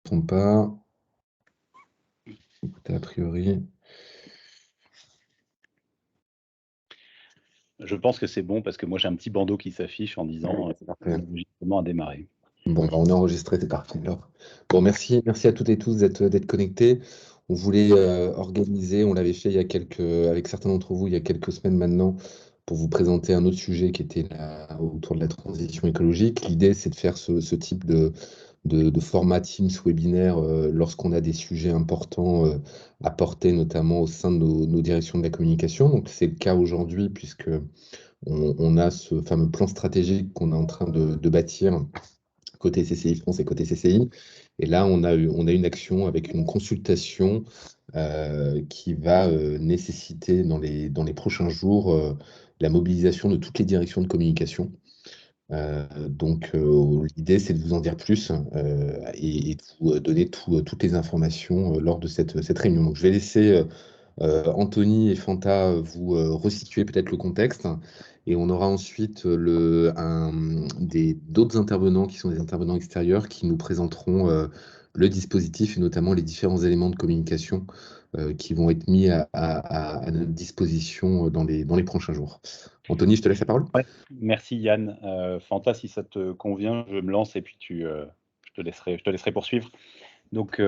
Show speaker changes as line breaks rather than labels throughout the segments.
trompe pas. Écoutez, a priori.
Je pense que c'est bon parce que moi j'ai un petit bandeau qui s'affiche en disant
C'est parfait.
l'enregistrement a démarré.
Bon, on est enregistré, c'est parti alors. Bon, merci à toutes et tous d'être connectés. On voulait organiser, on l'avait fait avec certains d'entre vous il y a quelques semaines maintenant, pour vous présenter un autre sujet qui était autour de la transition écologique. L'idée, c'est de faire ce type de format Teams webinaire lorsqu'on a des sujets importants à porter, notamment au sein de nos directions de la communication. Donc, c'est le cas aujourd'hui, puisque on a ce fameux plan stratégique qu'on est en train de bâtir côté CCI France et côté CCI. Et là, on a une action avec une consultation qui va nécessiter dans les prochains jours la mobilisation de toutes les directions de communication. Donc, l'idée, c'est de vous en dire plus et de vous donner toutes les informations lors de cette réunion. Donc, je vais laisser Anthony et Fanta vous resituer peut-être le contexte. Et on aura ensuite d'autres intervenants qui sont des intervenants extérieurs qui nous présenteront le dispositif et notamment les différents éléments de communication qui vont être mis à notre disposition dans les prochains jours. Anthony, je te laisse la parole.
Ouais, merci Yann. Fanta, si ça te convient, je me lance et puis je te laisserai poursuivre. Donc,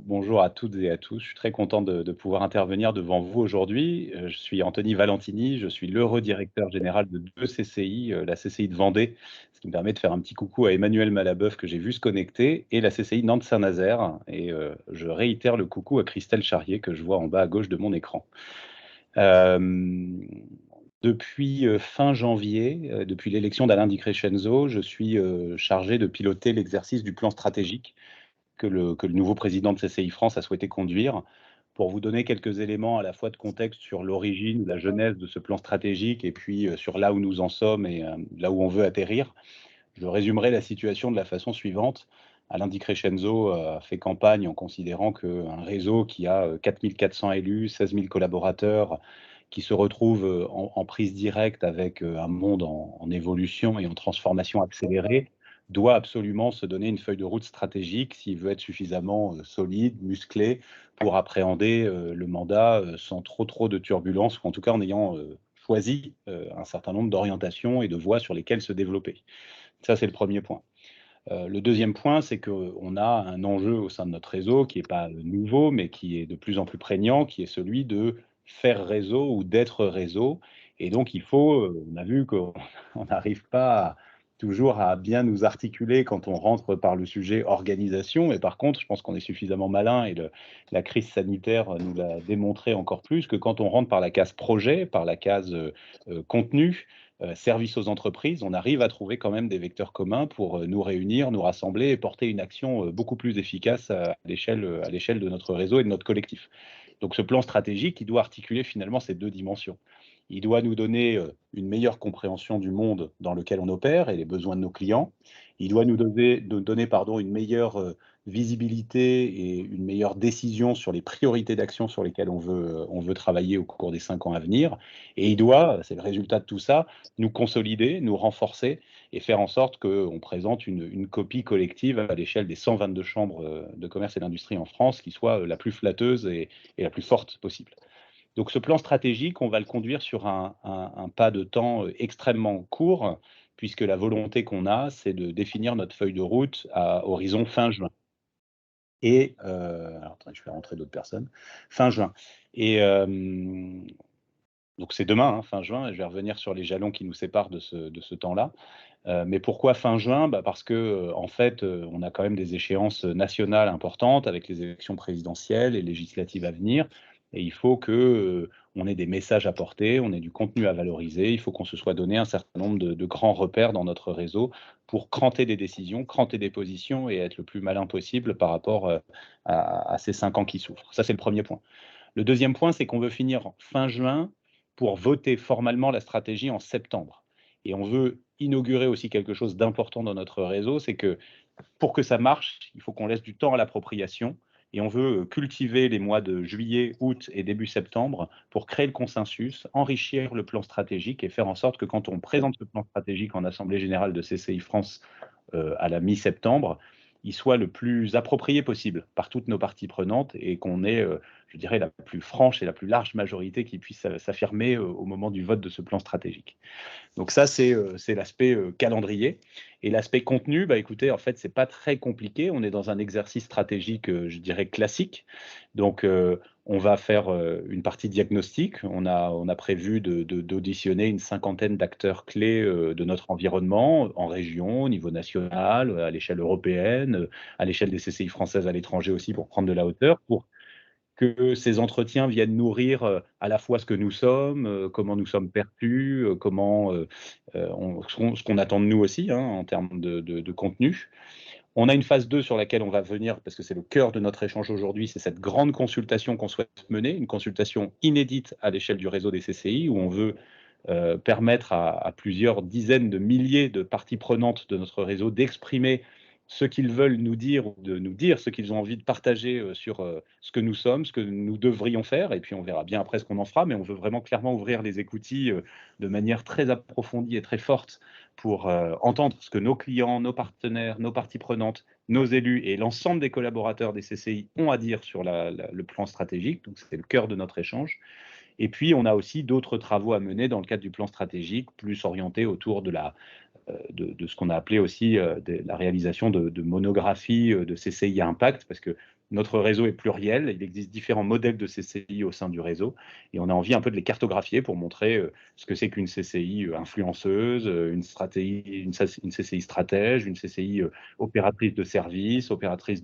bonjour à toutes et à tous. Je suis très content de pouvoir intervenir devant vous aujourd'hui. Je suis Anthony Valentini, je suis l'heureux directeur général de deux CCI, la CCI de Vendée, ce qui me permet de faire un petit coucou à Emmanuel Malabeuf que j'ai vu se connecter, et la CCI Nantes-Saint-Nazaire. Et je réitère le coucou à Christelle Charrier que je vois en bas à gauche de mon écran. Depuis fin janvier, depuis l'élection d'Alain Di Crescenzo, je suis chargé de piloter l'exercice du plan stratégique que le nouveau président de CCI France a souhaité conduire. Pour vous donner quelques éléments à la fois de contexte sur l'origine, la genèse de ce plan stratégique et puis sur là où nous en sommes et là où on veut atterrir, je résumerai la situation de la façon suivante. Alain Di Crescenzo a fait campagne en considérant qu'un réseau qui a 4 400 élus, 16 000 collaborateurs, qui se retrouve en prise directe avec un monde en évolution et en transformation accélérée, doit absolument se donner une feuille de route stratégique s'il veut être suffisamment solide, musclé, pour appréhender le mandat sans trop de turbulences, ou en tout cas en ayant choisi un certain nombre d'orientations et de voies sur lesquelles se développer. Ça, c'est le premier point. Le deuxième point, c'est qu'on a un enjeu au sein de notre réseau qui n'est pas nouveau, mais qui est de plus en plus prégnant, qui est celui de faire réseau ou d'être réseau. Et donc, il faut, on a vu qu'on n'arrive pas toujours à bien nous articuler quand on rentre par le sujet organisation. Mais par contre, je pense qu'on est suffisamment malin et la crise sanitaire nous l'a démontré encore plus que quand on rentre par la case projet, par la case contenu, service aux entreprises, on arrive à trouver quand même des vecteurs communs pour nous réunir, nous rassembler et porter une action beaucoup plus efficace à l'échelle de notre réseau et de notre collectif. Donc ce plan stratégique, il doit articuler finalement ces deux dimensions. Il doit nous donner une meilleure compréhension du monde dans lequel on opère et les besoins de nos clients. Il doit nous donner une meilleure visibilité et une meilleure décision sur les priorités d'action sur lesquelles on veut travailler au cours des 5 ans à venir. Et il doit, c'est le résultat de tout ça, nous consolider, nous renforcer et faire en sorte qu'on présente une copie collective à l'échelle des 122 chambres de commerce et d'industrie en France qui soit la plus flatteuse et la plus forte possible. Donc ce plan stratégique, on va le conduire sur un pas de temps extrêmement court, puisque la volonté qu'on a, c'est de définir notre feuille de route à horizon fin juin. Et alors attendez, je vais rentrer d'autres personnes. Fin juin. Et donc c'est demain, hein, fin juin, et je vais revenir sur les jalons qui nous séparent de ce temps-là. Mais pourquoi fin juin? Parce que en fait, on a quand même des échéances nationales importantes avec les élections présidentielles et législatives à venir. Et il faut on ait des messages à porter, on ait du contenu à valoriser. Il faut qu'on se soit donné un certain nombre de grands repères dans notre réseau pour cranter des décisions, cranter des positions et être le plus malin possible par rapport à ces 5 ans qui souffrent. Ça, c'est le premier point. Le deuxième point, c'est qu'on veut finir fin juin pour voter formellement la stratégie en septembre. Et on veut inaugurer aussi quelque chose d'important dans notre réseau, c'est que pour que ça marche, il faut qu'on laisse du temps à l'appropriation et on veut cultiver les mois de juillet, août et début septembre pour créer le consensus, enrichir le plan stratégique et faire en sorte que quand on présente ce plan stratégique en Assemblée générale de CCI France à la mi-septembre, il soit le plus approprié possible par toutes nos parties prenantes et qu'on ait, je dirais, la plus franche et la plus large majorité qui puisse s'affirmer au moment du vote de ce plan stratégique. Donc ça, c'est l'aspect calendrier. Et l'aspect contenu, bah, écoutez, en fait, c'est pas très compliqué. On est dans un exercice stratégique, je dirais classique. Donc, on va faire une partie diagnostic. On a prévu d'auditionner une cinquantaine d'acteurs clés de notre environnement, en région, au niveau national, à l'échelle européenne, à l'échelle des CCI françaises à l'étranger aussi, pour prendre de la hauteur, pour que ces entretiens viennent nourrir, à la fois ce que nous sommes, comment nous sommes perçus, comment, ce qu'on attend de nous aussi, hein, en termes de contenu. On a une phase 2 sur laquelle on va venir, parce que c'est le cœur de notre échange aujourd'hui, c'est cette grande consultation qu'on souhaite mener, une consultation inédite à l'échelle du réseau des CCI, où on veut, permettre à plusieurs dizaines de milliers de parties prenantes de notre réseau d'exprimer ce qu'ils veulent nous dire ou de nous dire ce qu'ils ont envie de partager, sur, ce que nous sommes, ce que nous devrions faire et puis on verra bien après ce qu'on en fera, mais on veut vraiment clairement ouvrir les écoutilles, de manière très approfondie et très forte pour, entendre ce que nos clients, nos partenaires, nos parties prenantes, nos élus et l'ensemble des collaborateurs des CCI ont à dire sur le plan stratégique. Donc c'est le cœur de notre échange. Et puis, on a aussi d'autres travaux à mener dans le cadre du plan stratégique, plus orientés autour de ce qu'on a appelé aussi la réalisation de monographies de CCI à impact, parce que notre réseau est pluriel, il existe différents modèles de CCI au sein du réseau, et on a envie un peu de les cartographier pour montrer ce que c'est qu'une CCI influenceuse, une CCI stratège, une CCI opératrice de services, opératrice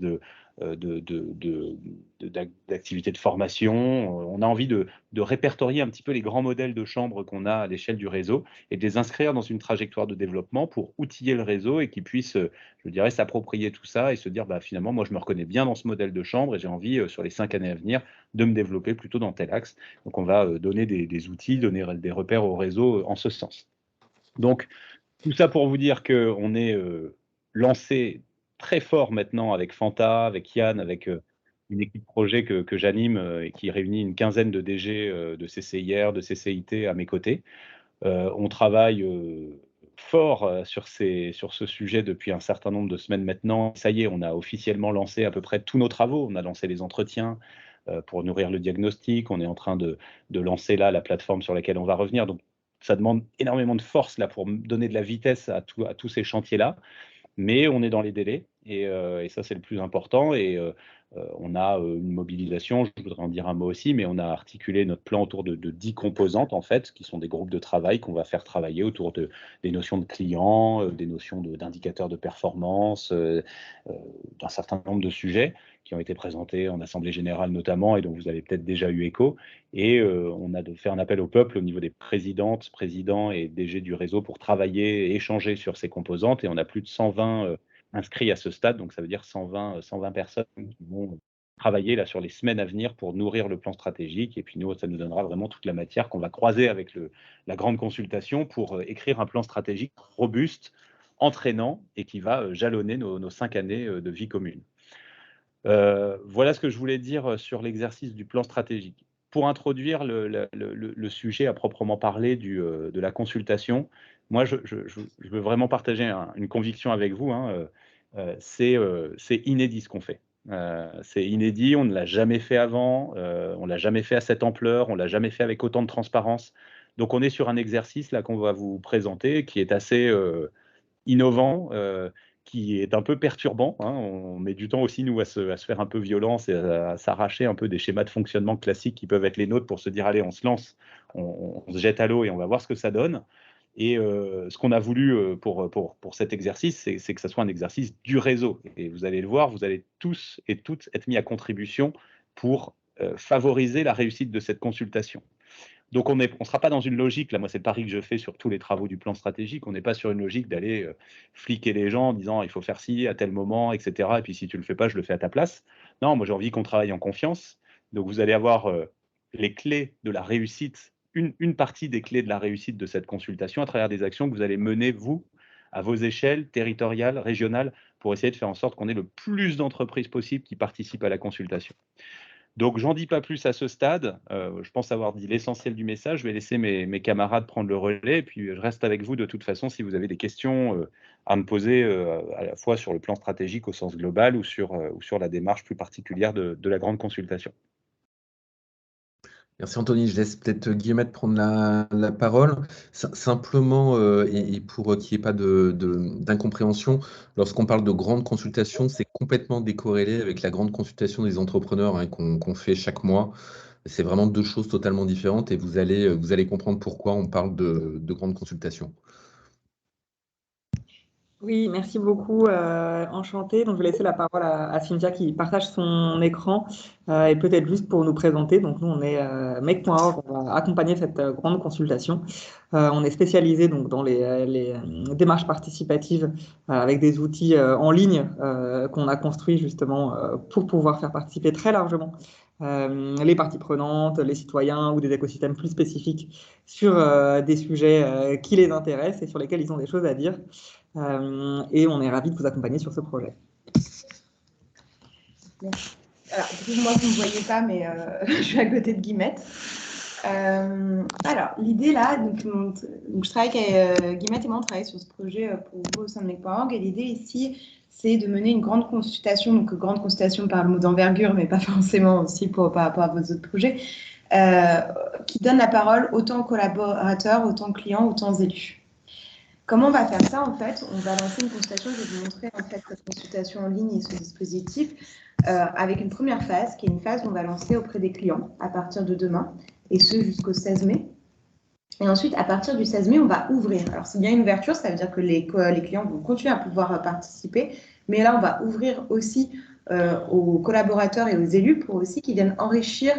d'activités de formation. On a envie de répertorier un petit peu les grands modèles de chambres qu'on a à l'échelle du réseau et de les inscrire dans une trajectoire de développement pour outiller le réseau et qu'ils puissent, je dirais, s'approprier tout ça et se dire, bah, finalement, moi, je me reconnais bien dans ce modèle de chambre et j'ai envie, sur les 5 années à venir, de me développer plutôt dans tel axe. Donc, on va donner des outils, donner des repères au réseau en ce sens. Donc, tout ça pour vous dire qu'on est lancé très fort maintenant avec Fanta, avec Yann, avec une équipe projet que j'anime et qui réunit une quinzaine de DG de CCIR, de CCIT à mes côtés. On travaille fort sur ce sujet depuis un certain nombre de semaines maintenant. Ça y est, on a officiellement lancé à peu près tous nos travaux. On a lancé les entretiens pour nourrir le diagnostic. On est en train de lancer là la plateforme sur laquelle on va revenir. Donc, ça demande énormément de force là pour donner de la vitesse à tous ces chantiers-là. Mais on est dans les délais et ça, c'est le plus important et on a, une mobilisation, je voudrais en dire un mot aussi, mais on a articulé notre plan autour de 10 composantes, en fait, qui sont des groupes de travail qu'on va faire travailler autour des notions de clients, des notions d'indicateurs de performance, d'un certain nombre de sujets qui ont été présentés en assemblée générale notamment et dont vous avez peut-être déjà eu écho et on a fait un appel au peuple au niveau des présidentes, présidents et DG du réseau pour travailler et échanger sur ces composantes et on a plus de 120 inscrits à ce stade, donc ça veut dire 120 personnes qui vont travailler là sur les semaines à venir pour nourrir le plan stratégique et puis nous, ça nous donnera vraiment toute la matière qu'on va croiser avec la grande consultation pour écrire un plan stratégique robuste, entraînant et qui va jalonner nos 5 années de vie commune. Voilà ce que je voulais dire sur l'exercice du plan stratégique. Pour introduire le sujet à proprement parler de la consultation, moi, je veux vraiment partager une conviction avec vous, hein, c'est inédit ce qu'on fait. C'est inédit, on ne l'a jamais fait avant, on ne l'a jamais fait à cette ampleur, on ne l'a jamais fait avec autant de transparence. Donc on est sur un exercice là qu'on va vous présenter qui est assez, innovant, qui est un peu perturbant, hein. On met du temps aussi, nous, à se faire un peu violence et à s'arracher un peu des schémas de fonctionnement classiques qui peuvent être les nôtres pour se dire: «Allez, on se lance, on se jette à l'eau et on va voir ce que ça donne» et ce qu'on a voulu, pour cet exercice, c'est que ça soit un exercice du réseau et vous allez le voir, vous allez tous et toutes être mis à contribution pour, favoriser la réussite de cette consultation. Donc on sera pas dans une logique, là, moi c'est le pari que je fais sur tous les travaux du plan stratégique, on n'est pas sur une logique d'aller, fliquer les gens en disant: «Il faut faire ci à tel moment» et cetera et puis si tu le fais pas, je le fais à ta place. Non, moi j'ai envie qu'on travaille en confiance. Donc vous allez avoir, les clés de la réussite, une partie des clés de la réussite de cette consultation à travers des actions que vous allez mener vous, à vos échelles territoriales, régionales, pour essayer de faire en sorte qu'on ait le plus d'entreprises possible qui participent à la consultation. Donc, j'en dis pas plus à ce stade. Je pense avoir dit l'essentiel du message. Je vais laisser mes camarades prendre le relais. Et puis, je reste avec vous de toute façon si vous avez des questions à me poser, à la fois sur le plan stratégique au sens global ou sur la démarche plus particulière de la grande consultation.
Merci Anthony, je laisse peut-être Guillemette prendre la parole. Simplement, et pour qu'il n'y ait pas d'incompréhension, lorsqu'on parle de grande consultation, c'est complètement décorrélé avec la grande consultation des entrepreneurs, hein, qu'on fait chaque mois. C'est vraiment deux choses totalement différentes et vous allez comprendre pourquoi on parle de grande consultation.
Oui, merci beaucoup. Enchantée. Donc, je vais laisser la parole à Cynthia qui partage son écran et peut-être juste pour nous présenter. Donc, nous, on est Make.org. On va accompagner cette grande consultation. On est spécialisé donc dans les démarches participatives avec des outils en ligne qu'on a construits justement pour pouvoir faire participer très largement les parties prenantes, les citoyens ou des écosystèmes plus spécifiques sur des sujets qui les intéressent et sur lesquels ils ont des choses à dire. Et on est ravis de vous accompagner sur ce projet.
Alors, du coup, moi, vous ne me voyez pas, mais je suis à côté de Guillemette. Alors, l'idée là, donc, je travaille avec Guillemette et moi, on travaille sur ce projet pour vous au sein de Make.org. Et l'idée ici, c'est de mener une grande consultation, donc grande consultation par le mot d'envergure, mais pas forcément aussi par rapport à vos autres projets, qui donne la parole autant aux collaborateurs, autant aux clients, autant aux élus. Comment on va faire ça en fait? On va lancer une consultation, je vais vous montrer en fait cette consultation en ligne et ce dispositif avec une première phase qui est une phase qu'on va lancer auprès des clients à partir de demain et ce jusqu'au 16 mai. Et ensuite, à partir du 16 mai, on va ouvrir. Alors, c'est bien une ouverture, ça veut dire que les clients vont continuer à pouvoir participer, mais là, on va ouvrir aussi aux collaborateurs et aux élus pour aussi qu'ils viennent enrichir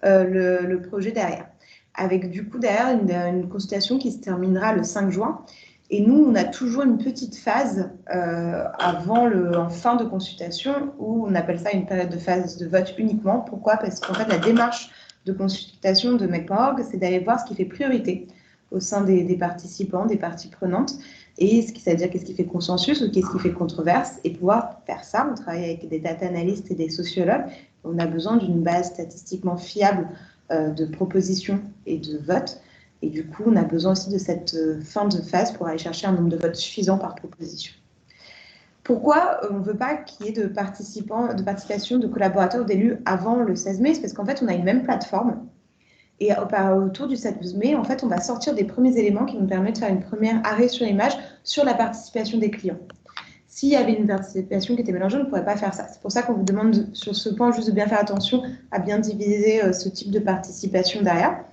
le projet derrière. Avec du coup derrière une consultation qui se terminera le 5 juin. Et nous, on a toujours une petite phase en fin de consultation où on appelle ça une période de phase de vote uniquement. Pourquoi? Parce qu'en fait, la démarche de consultation de Make.org, c'est d'aller voir ce qui fait priorité au sein des participants, des parties prenantes, et c'est-à-dire qu'est-ce qui fait consensus ou qu'est-ce qui fait controverse. Et pouvoir faire ça, on travaille avec des data analystes et des sociologues. On a besoin d'une base statistiquement fiable de propositions et de votes. Et du coup, on a besoin aussi de cette fin de phase pour aller chercher un nombre de votes suffisant par proposition. Pourquoi on ne veut pas qu'il y ait de participation de collaborateurs ou d'élus avant le 16 mai? C'est parce qu'en fait, on a une même plateforme. Et autour du 16 mai, en fait, on va sortir des premiers éléments qui nous permettent de faire une première arrêt sur image sur la participation des clients. S'il y avait une participation qui était mélangée, on ne pourrait pas faire ça. C'est pour ça qu'on vous demande sur ce point juste de bien faire attention à bien diviser ce type de participation derrière.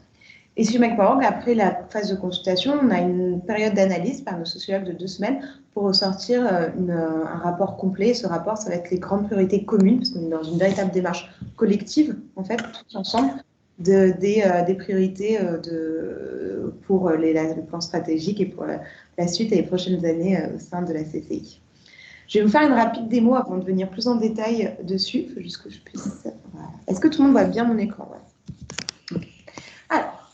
Et sur Make.org, après la phase de consultation, on a une période d'analyse par nos sociologues de 2 semaines pour ressortir un rapport complet. Ce rapport, ça va être les grandes priorités communes, parce qu'on est dans une véritable démarche collective, en fait, tous ensemble, des priorités pour le plan stratégique et pour la suite et les prochaines années au sein de la CCI. Je vais vous faire une rapide démo avant de venir plus en détail dessus, juste que je puisse... Voilà. Est-ce que tout le monde voit bien mon écran? Ouais. Alors,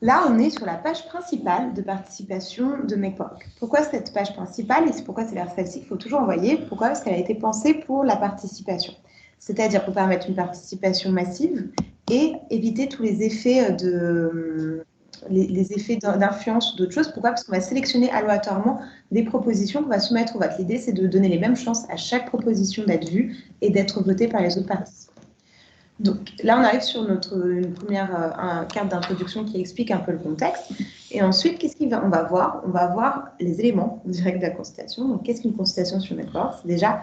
là, on est sur la page principale de participation de Make.org. Pourquoi cette page principale? Et c'est pourquoi c'est vers celle-ci qu'il faut toujours envoyer. Pourquoi? Parce qu'elle a été pensée pour la participation. C'est-à-dire pour permettre une participation massive et éviter tous les effets d'influence ou d'autres choses. Pourquoi? Parce qu'on va sélectionner aléatoirement des propositions qu'on va soumettre au vote. L'idée, c'est de donner les mêmes chances à chaque proposition d'être vue et d'être votée par les autres participants. Donc là, on arrive sur une première carte d'introduction qui explique un peu le contexte. Et ensuite, on va voir? On va voir les éléments directs de la consultation. Donc, qu'est-ce qu'une consultation sur Make.org? C'est déjà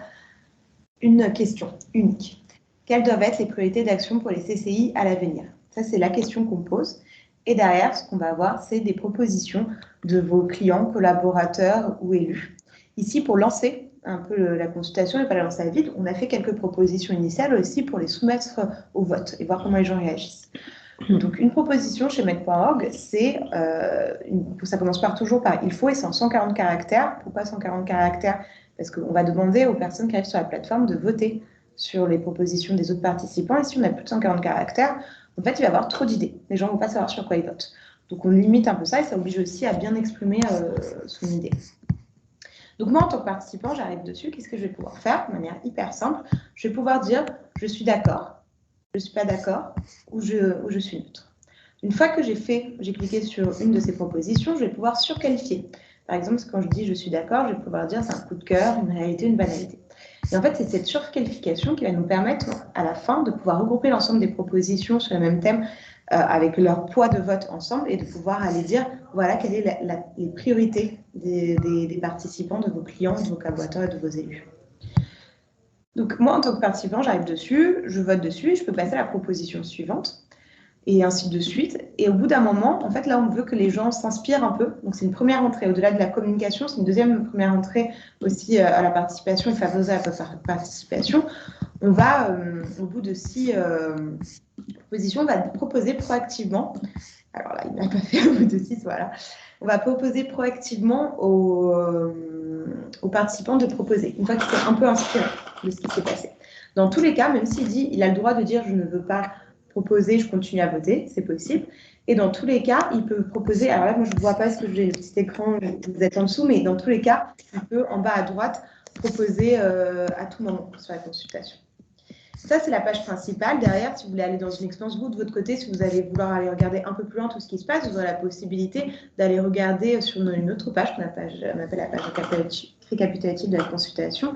une question unique. Quelles doivent être les priorités d'action pour les CCI à l'avenir? Ça, c'est la question qu'on pose. Et derrière, ce qu'on va avoir, c'est des propositions de vos clients, collaborateurs ou élus. Ici, pour lancer un peu la consultation et pas la lancer à vide, on a fait quelques propositions initiales aussi pour les soumettre au vote et voir comment les gens réagissent. Donc, une proposition chez Make.org, ça commence toujours par il faut et c'est en 140 caractères. Pourquoi 140 caractères? Parce qu'on va demander aux personnes qui arrivent sur la plateforme de voter sur les propositions des autres participants. Et si on a plus de 140 caractères, en fait, il va y avoir trop d'idées. Les gens ne vont pas savoir sur quoi ils votent. Donc, on limite un peu ça et ça oblige aussi à bien exprimer son idée. Donc, moi, en tant que participant, j'arrive dessus. Qu'est-ce que je vais pouvoir faire de manière hyper simple? Je vais pouvoir dire « je suis d'accord » je ne suis pas d'accord ou je suis neutre. Une fois que j'ai cliqué sur une de ces propositions, je vais pouvoir surqualifier. Par exemple, quand je dis je suis d'accord, je vais pouvoir dire c'est un coup de cœur, une réalité, une banalité. Et en fait, c'est cette surqualification qui va nous permettre à la fin de pouvoir regrouper l'ensemble des propositions sur le même thème avec leur poids de vote ensemble et de pouvoir aller dire voilà quelles sont les priorités des participants, de vos clients, de vos collaborateurs et de vos élus. Donc moi, en tant que participant, j'arrive dessus, je vote dessus et je peux passer à la proposition suivante et ainsi de suite. Et au bout d'un moment, en fait, là, on veut que les gens s'inspirent un peu. Donc, c'est une première entrée. Au-delà de la communication, c'est une deuxième première entrée aussi à la participation et favoriser la participation. On va, au bout de 6 propositions, on va proposer proactivement. Alors là, il n'a pas fait au bout de 6, voilà. On va proposer proactivement aux participants de proposer, une fois qu'ils sont un peu inspirés de ce qui s'est passé. Dans tous les cas, même s'il dit, il a le droit de dire « je ne veux pas proposer, je continue à voter », c'est possible. Et dans tous les cas, il peut proposer, alors là, moi je ne vois pas parce que j'ai le petit écran, vous êtes en dessous, mais dans tous les cas, il peut, en bas à droite, proposer à tout moment sur la consultation. Ça, c'est la page principale. Derrière, si vous voulez aller dans une expérience, vous, de votre côté, si vous allez vouloir aller regarder un peu plus loin tout ce qui se passe, vous aurez la possibilité d'aller regarder sur une autre page qu'on appelle la page récapitulative de la consultation.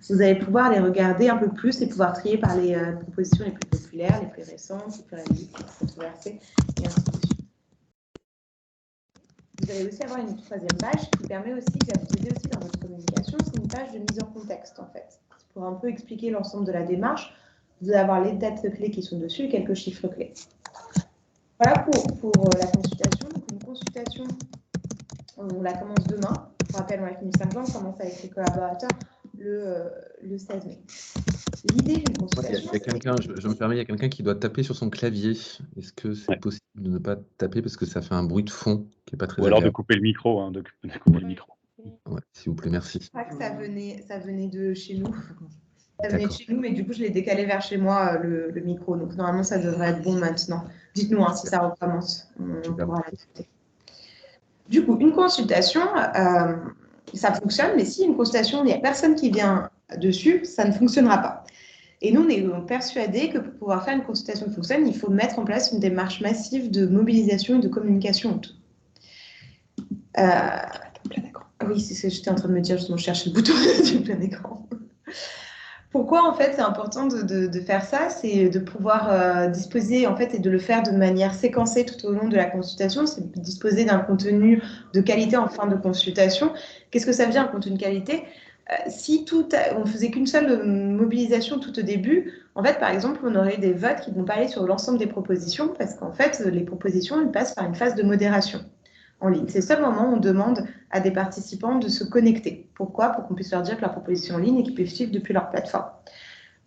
Vous allez pouvoir aller regarder un peu plus et pouvoir trier par les propositions les plus populaires, les plus récentes, les plus réalistes, les plus controversées, et ainsi de suite. Vous allez aussi avoir une troisième page qui permet aussi, qui va vous aider aussi dans votre communication, c'est une page de mise en contexte, en fait. Pour un peu expliquer l'ensemble de la démarche, vous allez avoir les dates clés qui sont dessus et quelques chiffres clés. Voilà pour la consultation. Donc, une consultation, on la commence demain. Je vous rappelle, on l'a fini le 5 juin, on commence avec les collaborateurs le 16 mai. L'idée d'une consultation...
Je me permets, il y a quelqu'un qui doit taper sur son clavier. Est-ce que c'est possible de ne pas taper parce que ça fait un bruit de fond qui n'est pas très
Ou alors de
agréable.
couper le micro, de couper le micro.
Ouais, s'il vous plaît, merci.
Je crois que ça venait de chez nous. Ça venait de chez nous, mais du coup, je l'ai décalé vers chez moi, le micro. Donc, normalement, ça devrait être bon maintenant. Dites-nous si ça recommence. On pourra l'adapter. Du coup, une consultation, ça fonctionne, mais si une consultation, il n'y a personne qui vient dessus, ça ne fonctionnera pas. Et nous, on est persuadés que pour pouvoir faire une consultation qui fonctionne, il faut mettre en place une démarche massive de mobilisation et de communication autour. Oui, c'est ce que j'étais en train de me dire, justement, je cherchais le bouton du plein écran. Pourquoi, en fait, c'est important de faire ça? C'est de pouvoir disposer, en fait, et de le faire de manière séquencée tout au long de la consultation. C'est de disposer d'un contenu de qualité en fin de consultation. Qu'est-ce que ça veut dire, un contenu de qualité? Si on faisait qu'une seule mobilisation tout au début, en fait, par exemple, on aurait des votes qui ne vont pas aller sur l'ensemble des propositions parce qu'en fait, les propositions, elles passent par une phase de modération en ligne. C'est le seul moment où on demande à des participants de se connecter. Pourquoi? Pour qu'on puisse leur dire que leur proposition en ligne et qu'ils peuvent suivre depuis leur plateforme.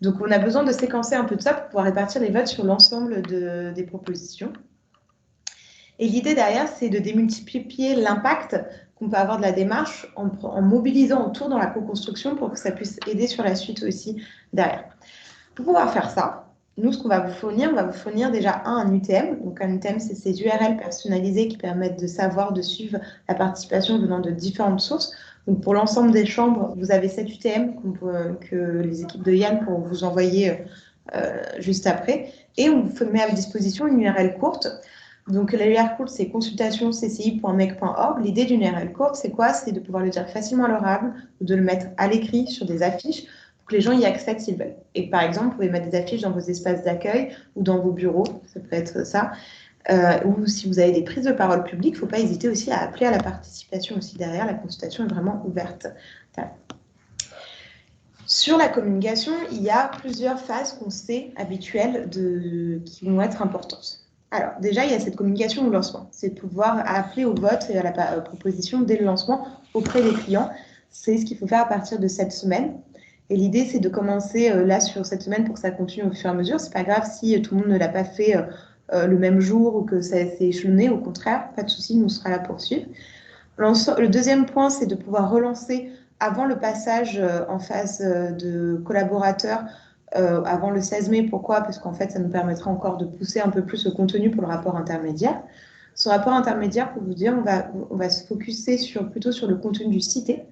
Donc, on a besoin de séquencer un peu de ça pour pouvoir répartir les votes sur l'ensemble des propositions. Et l'idée derrière, c'est de démultiplier l'impact qu'on peut avoir de la démarche en mobilisant autour dans la co-construction pour que ça puisse aider sur la suite aussi derrière. Pour pouvoir faire ça, nous, ce qu'on va vous fournir, on va vous fournir déjà un UTM. Donc, un UTM, c'est ces URL personnalisés qui permettent de savoir, de suivre la participation venant de différentes sources. Donc, pour l'ensemble des chambres, vous avez cet UTM que les équipes de Yann pourront vous envoyer juste après. Et on vous met à disposition une URL courte. Donc, la URL courte, c'est consultation.cci.mec.org. L'idée d'une URL courte, c'est quoi? C'est de pouvoir le dire facilement à l'oral ou de le mettre à l'écrit sur des affiches pour que les gens y accèdent s'ils veulent. Et par exemple, vous pouvez mettre des affiches dans vos espaces d'accueil ou dans vos bureaux, ça peut être ça. Ou si vous avez des prises de parole publiques, il ne faut pas hésiter aussi à appeler à la participation aussi derrière. La consultation est vraiment ouverte. Sur la communication, il y a plusieurs phases qu'on sait habituelles qui vont être importantes. Alors, déjà, il y a cette communication au lancement. C'est de pouvoir appeler au vote et à la proposition dès le lancement auprès des clients. C'est ce qu'il faut faire à partir de cette semaine. Et l'idée, c'est de commencer là sur cette semaine pour que ça continue au fur et à mesure. C'est pas grave si tout le monde ne l'a pas fait le même jour ou que ça s'est échelonné. Au contraire, pas de souci, nous, on sera là pour suivre. Le deuxième point, c'est de pouvoir relancer avant le passage en phase de collaborateurs avant le 16 mai. Pourquoi? Parce qu'en fait, ça nous permettra encore de pousser un peu plus le contenu pour le rapport intermédiaire. Ce rapport intermédiaire, pour vous dire, on va se focuser plutôt sur le contenu du cité.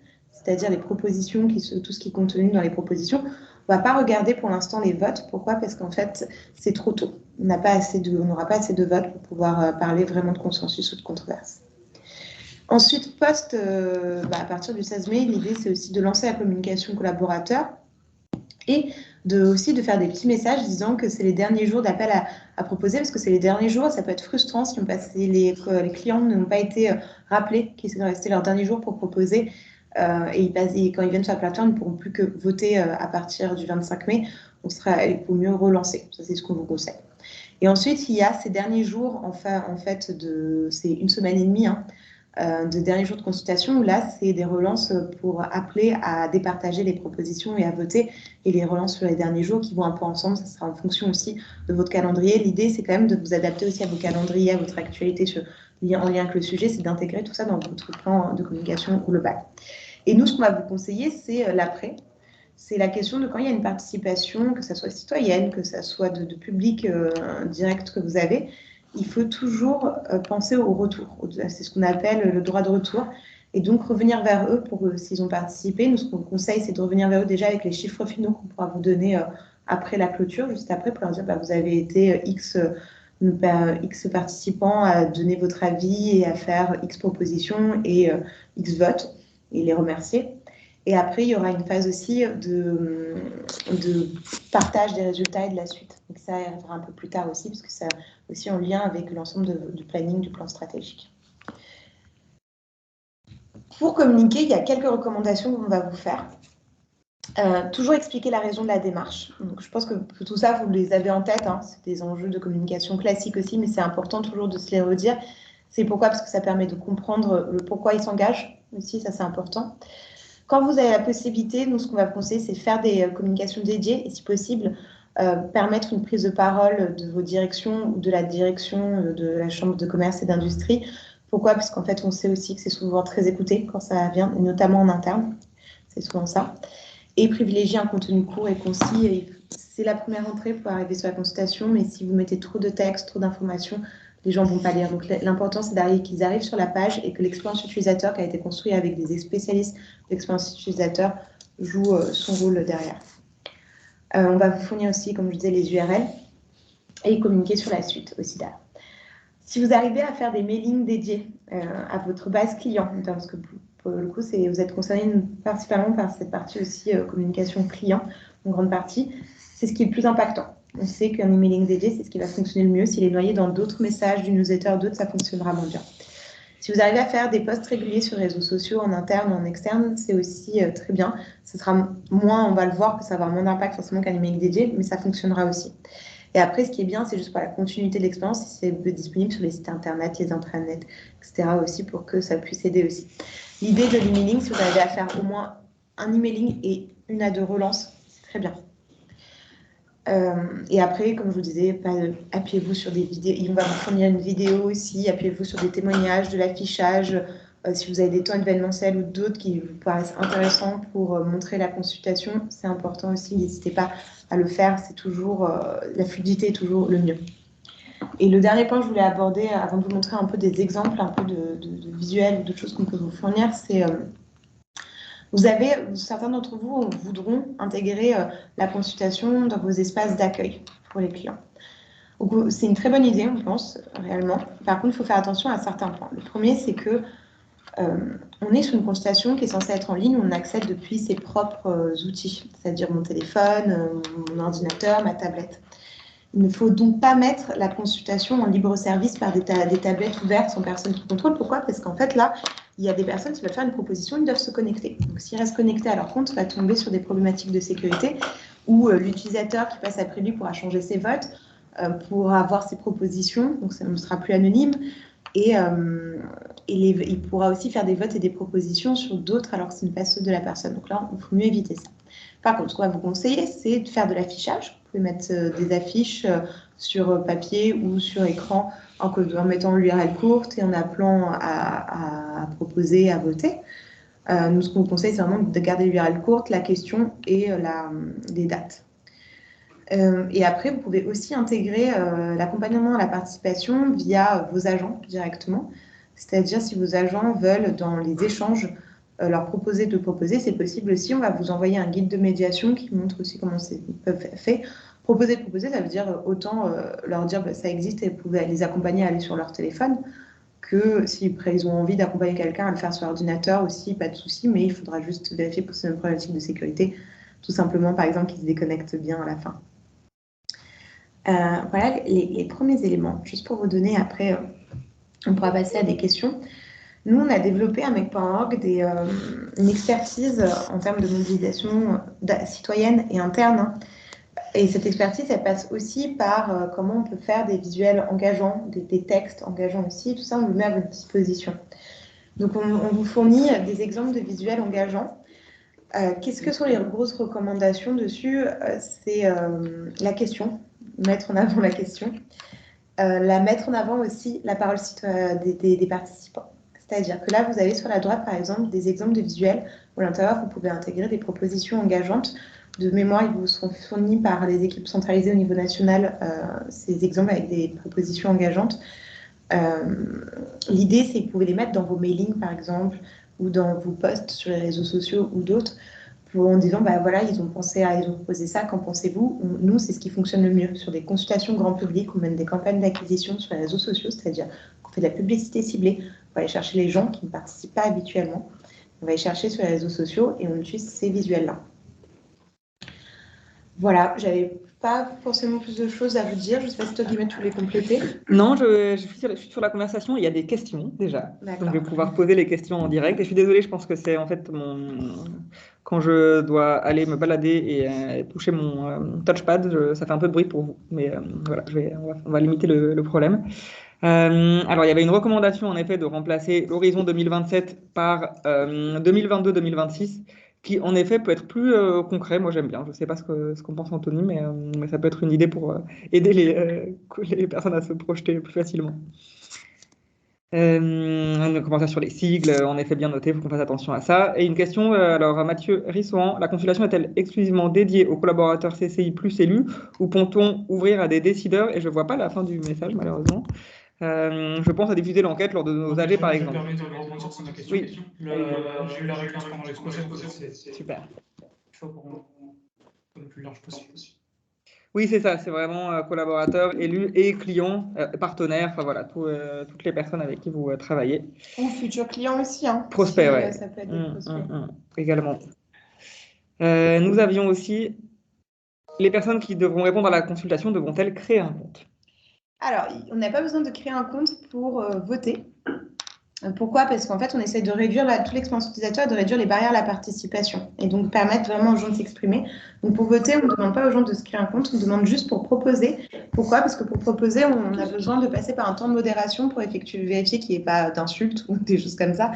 c'est-à-dire les propositions, tout ce qui est contenu dans les propositions. On ne va pas regarder pour l'instant les votes. Pourquoi? Parce qu'en fait, c'est trop tôt. On n'aura pas assez de votes pour pouvoir parler vraiment de consensus ou de controverse. Ensuite, à partir du 16 mai, l'idée, c'est aussi de lancer la communication collaborateur et aussi de faire des petits messages disant que c'est les derniers jours d'appel à proposer, parce que c'est les derniers jours, ça peut être frustrant si les clients n'ont pas été rappelés qu'ils sont restés leurs derniers jours pour proposer, et quand ils viennent sur la plateforme, ils ne pourront plus que voter à partir du 25 mai. Il faut mieux relancer, ça c'est ce qu'on vous conseille. Et ensuite, il y a ces derniers jours, c'est une semaine et demie, de derniers jours de consultation, où là, c'est des relances pour appeler à départager les propositions et à voter, et les relances sur les derniers jours qui vont un peu ensemble. Ça sera en fonction aussi de votre calendrier. L'idée, c'est quand même de vous adapter aussi à vos calendriers, à votre actualité en lien avec le sujet, c'est d'intégrer tout ça dans votre plan de communication global. Et nous, ce qu'on va vous conseiller, c'est l'après. C'est la question de quand il y a une participation, que ce soit citoyenne, que ce soit de public direct que vous avez, il faut toujours penser au retour. C'est ce qu'on appelle le droit de retour. Et donc, revenir vers eux s'ils ont participé. Nous, ce qu'on conseille, c'est de revenir vers eux déjà avec les chiffres finaux qu'on pourra vous donner après la clôture, juste après, pour leur dire vous avez été X participants à donner votre avis et à faire X propositions et X votes, et les remercier. Et après, il y aura une phase aussi de partage des résultats et de la suite. Donc ça arrivera un peu plus tard aussi, parce que c'est aussi en lien avec l'ensemble du planning, du plan stratégique. Pour communiquer, il y a quelques recommandations qu'on va vous faire. Toujours expliquer la raison de la démarche. Donc, je pense que tout ça, vous les avez en tête. C'est des enjeux de communication classiques aussi, mais c'est important toujours de se les redire. C'est pourquoi, parce que ça permet de comprendre le pourquoi ils s'engagent aussi, ça c'est important. Quand vous avez la possibilité, nous, ce qu'on va vous conseiller, c'est faire des communications dédiées et, si possible, permettre une prise de parole de vos directions ou de la direction de la Chambre de commerce et d'industrie. Pourquoi? Parce qu'en fait, on sait aussi que c'est souvent très écouté quand ça vient, et notamment en interne. C'est souvent ça. Et privilégier un contenu court et concis. C'est la première entrée pour arriver sur la consultation, mais si vous mettez trop de textes, trop d'informations, les gens ne vont pas lire. Donc, l'important, c'est qu'ils arrivent sur la page et que l'expérience utilisateur qui a été construite avec des spécialistes de l'expérience utilisateur joue son rôle derrière. On va vous fournir aussi, comme je disais, les URL et communiquer sur la suite aussi derrière. Si vous arrivez à faire des mailings dédiés à votre base client, parce que pour le coup, vous êtes concerné principalement par cette partie aussi communication client, en grande partie, c'est ce qui est le plus impactant. On sait qu'un emailing dédié, c'est ce qui va fonctionner le mieux. S'il est noyé dans d'autres messages du newsletter, d'autres, ça fonctionnera moins bien. Si vous arrivez à faire des posts réguliers sur les réseaux sociaux, en interne ou en externe, c'est aussi très bien. Ce sera moins, on va le voir, que ça va avoir moins d'impact forcément qu'un emailing dédié, mais ça fonctionnera aussi. Et après, ce qui est bien, c'est juste pour la continuité de l'expérience, c'est disponible sur les sites internet, les intranets, etc. aussi, pour que ça puisse aider aussi. L'idée de l'emailing, si vous arrivez à faire au moins un emailing et 1 à 2 relances, c'est très bien. Et après, comme je vous disais, appuyez-vous sur des vidéos. On va vous fournir une vidéo aussi. Appuyez-vous sur des témoignages, de l'affichage. Si vous avez des temps événementiels ou d'autres qui vous paraissent intéressants pour montrer la consultation, c'est important aussi. N'hésitez pas à le faire. C'est toujours la fluidité est toujours le mieux. Et le dernier point que je voulais aborder, avant de vous montrer un peu des exemples, un peu de visuels ou d'autres choses qu'on peut vous fournir, c'est certains d'entre vous voudront intégrer la consultation dans vos espaces d'accueil pour les clients. C'est une très bonne idée, on pense, réellement. Par contre, il faut faire attention à certains points. Le premier, c'est que on est sur une consultation qui est censée être en ligne où on accède depuis ses propres outils, c'est-à-dire mon téléphone, mon ordinateur, ma tablette. Il ne faut donc pas mettre la consultation en libre service par des tablettes ouvertes sans personne qui contrôle. Pourquoi? Parce qu'en fait, là, il y a des personnes qui veulent faire une proposition, ils doivent se connecter. Donc, s'ils restent connectés à leur compte, on va tomber sur des problématiques de sécurité où l'utilisateur qui passe après lui pourra changer ses votes, pour avoir ses propositions, donc ça ne sera plus anonyme. Et il pourra aussi faire des votes et des propositions sur d'autres alors que ce n'est pas ceux de la personne. Donc là, il faut mieux éviter ça. Par contre, ce qu'on va vous conseiller, c'est de faire de l'affichage. Vous pouvez mettre des affiches sur papier ou sur écran en mettant l'URL courte et en appelant à proposer, à voter. Nous, ce qu'on vous conseille, c'est vraiment de garder l'URL courte, la question et les dates. Et après, vous pouvez aussi intégrer l'accompagnement à la participation via vos agents directement. C'est-à-dire si vos agents veulent, dans les échanges, leur proposer de proposer, c'est possible aussi. On va vous envoyer un guide de médiation qui montre aussi comment c'est fait. Proposer de proposer, ça veut dire autant leur dire ça existe et vous pouvez les accompagner à aller sur leur téléphone, que si ils ont envie d'accompagner quelqu'un à le faire sur l'ordinateur aussi, pas de souci, mais il faudra juste vérifier pour ces problématiques de sécurité, tout simplement, par exemple, qu'ils se déconnectent bien à la fin. Voilà les premiers éléments, juste pour vous donner, après, on pourra passer à des questions. Nous, on a développé à Make.org une expertise en termes de mobilisation citoyenne et interne, hein. Et cette expertise, elle passe aussi par comment on peut faire des visuels engageants, des textes engageants aussi, tout ça, on le met à votre disposition. Donc, on vous fournit des exemples de visuels engageants. Qu'est-ce que sont les grosses recommandations dessus? C'est la question, mettre en avant la question, mettre en avant aussi la parole des participants. C'est-à-dire que là, vous avez sur la droite, par exemple, des exemples de visuels où à l'intérieur, vous pouvez intégrer des propositions engageantes. De mémoire, ils vous seront fournis par les équipes centralisées au niveau national, ces exemples avec des propositions engageantes. L'idée, c'est que vous pouvez les mettre dans vos mailings, par exemple, ou dans vos posts sur les réseaux sociaux ou d'autres, en disant, voilà, ils ont proposé ça, qu'en pensez-vous? Nous, c'est ce qui fonctionne le mieux. Sur des consultations grand public, on mène des campagnes d'acquisition sur les réseaux sociaux, c'est-à-dire qu'on fait de la publicité ciblée, on va aller chercher les gens qui ne participent pas habituellement, on va les chercher sur les réseaux sociaux et on utilise ces visuels-là. Voilà, j'avais pas forcément plus de choses à vous dire. Je ne sais pas si toi, Guillemette, tu voulais compléter.
Non, je suis sur la conversation. Il y a des questions déjà. Donc, je vais pouvoir poser les questions en direct. Et je suis désolée, je pense que c'est en fait quand je dois aller me balader et toucher mon touchpad, ça fait un peu de bruit pour vous. Mais voilà, on va limiter le problème. Alors, il y avait une recommandation en effet de remplacer l'horizon 2027 par 2022-2026. Qui en effet peut être plus concret. Moi j'aime bien, je ne sais pas ce qu'en pense Anthony, mais ça peut être une idée pour aider les personnes à se projeter plus facilement. Un commentaire sur les sigles, en effet bien noté, il faut qu'on fasse attention à ça. Et une question, alors Mathieu Rissoan, la consultation est-elle exclusivement dédiée aux collaborateurs CCI plus élus ou peut-on ouvrir à des décideurs? Et je ne vois pas la fin du message malheureusement. Je pense à diffuser l'enquête lors de nos AG, par exemple.
Je me permets de rebondir sur ma question.
Oui.
J'ai eu la réponse pendant l'exposé.
Super.
Il faut qu'on soit le plus large possible.
Oui, c'est ça. C'est vraiment collaborateurs, élus et clients, partenaires. Enfin voilà, toutes les personnes avec qui vous travaillez.
Ou futurs clients aussi. Hein,
prospects,
si,
ouais.
Ça peut être des prospects.
Également. Nous avions aussi les personnes qui devront répondre à la consultation devront-elles créer un compte?
Alors, on n'a pas besoin de créer un compte pour voter. Pourquoi? Parce qu'en fait, on essaie de réduire toute l'expérience utilisateur, de réduire les barrières à la participation et donc permettre vraiment aux gens de s'exprimer. Donc, pour voter, on ne demande pas aux gens de se créer un compte, on demande juste pour proposer. Pourquoi? Parce que pour proposer, on a besoin de passer par un temps de modération pour vérifier qu'il n'y ait pas d'insultes ou des choses comme ça,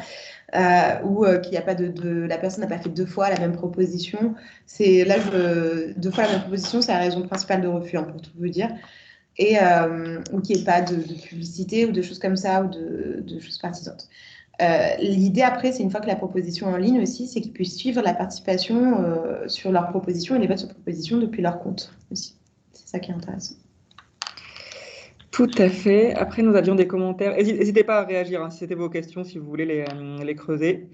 ou qu'il n'y a pas la personne n'a pas fait 2 fois la même proposition. 2 fois la même proposition, c'est la raison principale de refus, hein, pour tout vous dire. Et ou qu'il n'y ait pas de publicité ou de choses comme ça ou de choses partisantes. L'idée après, c'est une fois que la proposition est en ligne aussi, c'est qu'ils puissent suivre la participation sur leur proposition et les votes sur proposition depuis leur compte aussi. C'est ça qui est intéressant.
Tout à fait. Après, nous avions des commentaires. N'hésitez pas à réagir hein, si c'était vos questions, si vous voulez les creuser.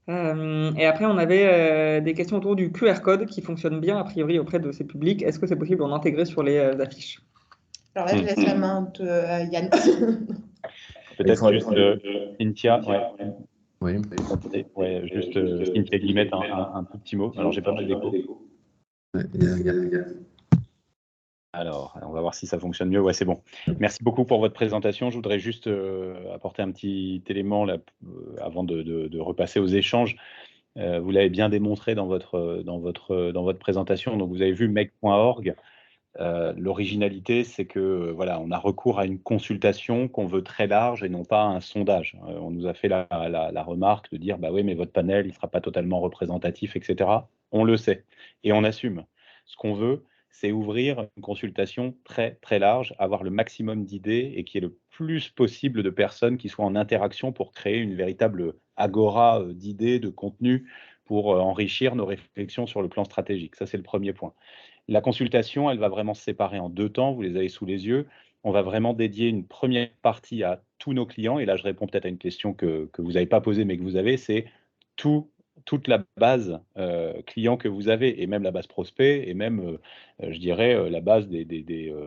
Et après, on avait des questions autour du QR code qui fonctionne bien a priori auprès de ces publics. Est-ce que c'est possible d'en intégrer sur les affiches?
Alors là, je laisse la main à Yann.
Peut-être juste Cynthia,
Oui.
Ouais, juste Cynthia Guillemette, un tout petit mot. Alors, j'ai pas mal d'écho. Alors, on va voir si ça fonctionne mieux. Ouais, c'est bon. Merci beaucoup pour votre présentation. Je voudrais juste apporter un petit élément là, avant de repasser aux échanges. Vous l'avez bien démontré dans votre présentation. Donc, vous avez vu Make.org. L'originalité, c'est que voilà, on a recours à une consultation qu'on veut très large et non pas un sondage. On nous a fait la remarque de dire bah oui, mais votre panel, il ne sera pas totalement représentatif, etc. On le sait et on assume. Ce qu'on veut, c'est ouvrir une consultation très très large, avoir le maximum d'idées et qu'il y ait le plus possible de personnes qui soient en interaction pour créer une véritable agora d'idées, de contenus pour enrichir nos réflexions sur le plan stratégique. Ça, c'est le premier point. La consultation, elle va vraiment se séparer en 2 temps, vous les avez sous les yeux. On va vraiment dédier une première partie à tous nos clients, et là je réponds peut-être à une question que vous n'avez pas posée mais que vous avez, c'est tous toute la base client que vous avez, et même la base prospect, et même, je dirais, la base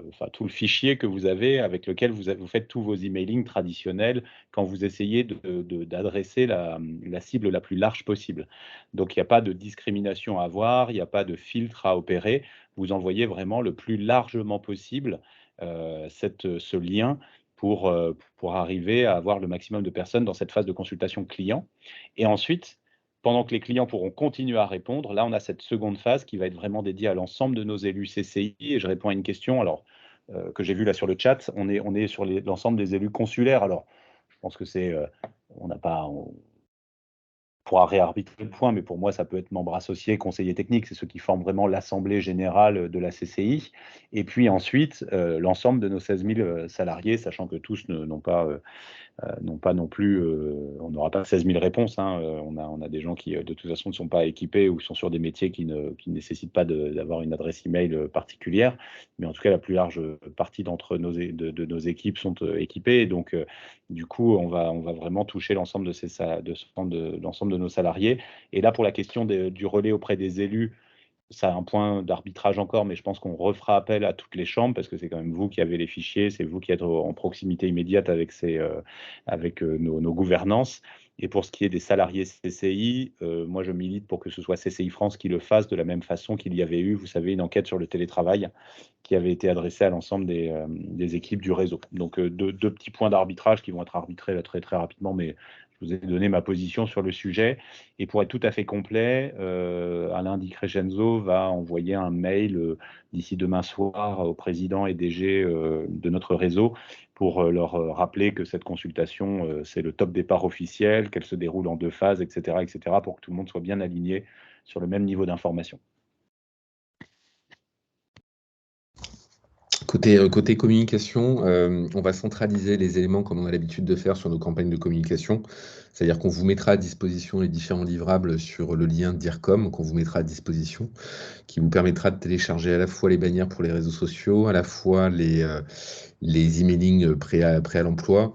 enfin, tout le fichier que vous avez avec lequel vous faites tous vos emailing traditionnels quand vous essayez d'adresser la cible la plus large possible. Donc il n'y a pas de discrimination à avoir, il n'y a pas de filtre à opérer. Vous envoyez vraiment le plus largement possible ce lien pour arriver à avoir le maximum de personnes dans cette phase de consultation client. Et ensuite, pendant que les clients pourront continuer à répondre, là, on a cette seconde phase qui va être vraiment dédiée à l'ensemble de nos élus CCI. Et je réponds à une question alors, que j'ai vue là sur le chat. On est sur l'ensemble des élus consulaires. Alors, je pense que c'est, on pourra réarbitrer le point, mais pour moi, ça peut être membre associé, conseiller technique, c'est ceux qui forment vraiment l'assemblée générale de la CCI. Et puis ensuite, l'ensemble de nos 16 000 salariés, sachant que tous n'ont pas non plus, on n'aura pas 16 000 réponses. Hein, on a des gens qui, de toute façon, ne sont pas équipés ou sont sur des métiers qui ne nécessitent pas d'avoir une adresse email particulière. Mais en tout cas, la plus large partie de nos équipes sont équipées. Et donc, du coup, on va vraiment toucher l'ensemble de nos salariés. Et là, pour la question du relais auprès des élus, ça a un point d'arbitrage encore, mais je pense qu'on refera appel à toutes les chambres parce que c'est quand même vous qui avez les fichiers, c'est vous qui êtes en proximité immédiate avec nos gouvernances. Et pour ce qui est des salariés CCI, moi je milite pour que ce soit CCI France qui le fasse de la même façon qu'il y avait eu, vous savez, une enquête sur le télétravail qui avait été adressée à l'ensemble des équipes du réseau. Donc deux petits points d'arbitrage qui vont être arbitrés là, très très rapidement, mais je vous ai donné ma position sur le sujet. Et pour être tout à fait complet, Alain Di Crescenzo va envoyer un mail d'ici demain soir au président et DG de notre réseau pour leur rappeler que cette consultation, c'est le top départ officiel, qu'elle se déroule en 2 phases, etc., pour que tout le monde soit bien aligné sur le même niveau d'information.
Côté communication, on va centraliser les éléments comme on a l'habitude de faire sur nos campagnes de communication. C'est-à-dire qu'on vous mettra à disposition les différents livrables sur le lien DIRCOM qu'on vous mettra à disposition, qui vous permettra de télécharger à la fois les bannières pour les réseaux sociaux, à la fois les emailing prêts à l'emploi.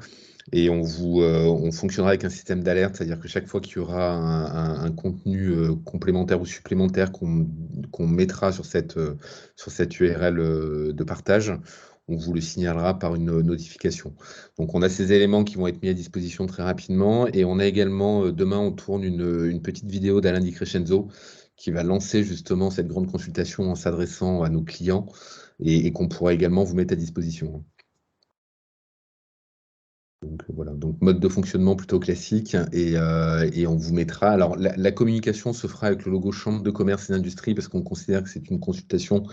Et on fonctionnera avec un système d'alerte, c'est-à-dire que chaque fois qu'il y aura un contenu complémentaire ou supplémentaire qu'on mettra sur cette URL de partage, on vous le signalera par une notification. Donc on a ces éléments qui vont être mis à disposition très rapidement, et on a également, demain on tourne une petite vidéo d'Alain Di Crescenzo qui va lancer justement cette grande consultation en s'adressant à nos clients, et qu'on pourra également vous mettre à disposition. Donc voilà, donc mode de fonctionnement plutôt classique, et on vous mettra. Alors la communication se fera avec le logo Chambre de commerce et d'industrie parce qu'on considère que c'est une consultation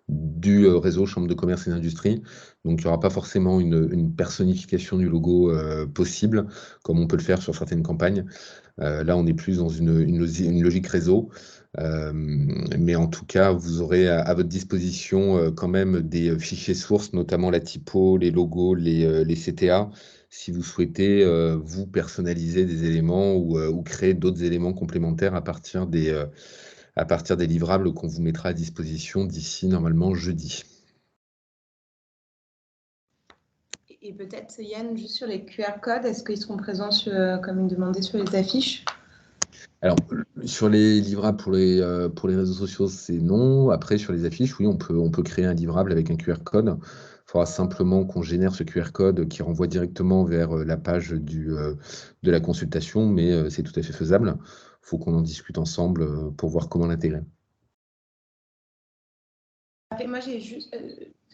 du réseau Chambre de commerce et d'industrie. Donc il n'y aura pas forcément une personnification du logo possible, comme on peut le faire sur certaines campagnes. Là, on est plus dans une logique réseau. Mais en tout cas, vous aurez à votre disposition quand même des fichiers sources, notamment la typo, les logos, les CTA, si vous souhaitez vous personnaliser des éléments ou créer d'autres éléments complémentaires à partir des livrables qu'on vous mettra à disposition d'ici normalement jeudi.
Et peut-être, Yann, juste sur les QR codes, est-ce qu'ils seront présents, comme il demandait, sur les affiches?
Alors, sur les livrables pour les réseaux sociaux, c'est non. Après, sur les affiches, oui, on peut créer un livrable avec un QR code. Il faudra simplement qu'on génère ce QR code qui renvoie directement vers la page de la consultation, mais c'est tout à fait faisable. Il faut qu'on en discute ensemble pour voir comment l'intégrer.
Moi, j'ai juste,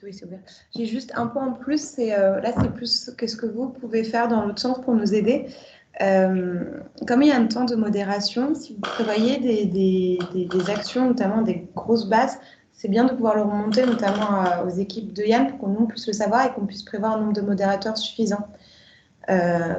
oui, c'est ouvert. J'ai juste un point en plus. Là, c'est plus qu'est-ce que vous pouvez faire dans l'autre sens pour nous aider. Comme il y a un temps de modération, si vous prévoyez des actions, notamment des grosses bases, c'est bien de pouvoir le remonter notamment aux équipes de Yann pour que nous puisse le savoir et qu'on puisse prévoir un nombre de modérateurs suffisant.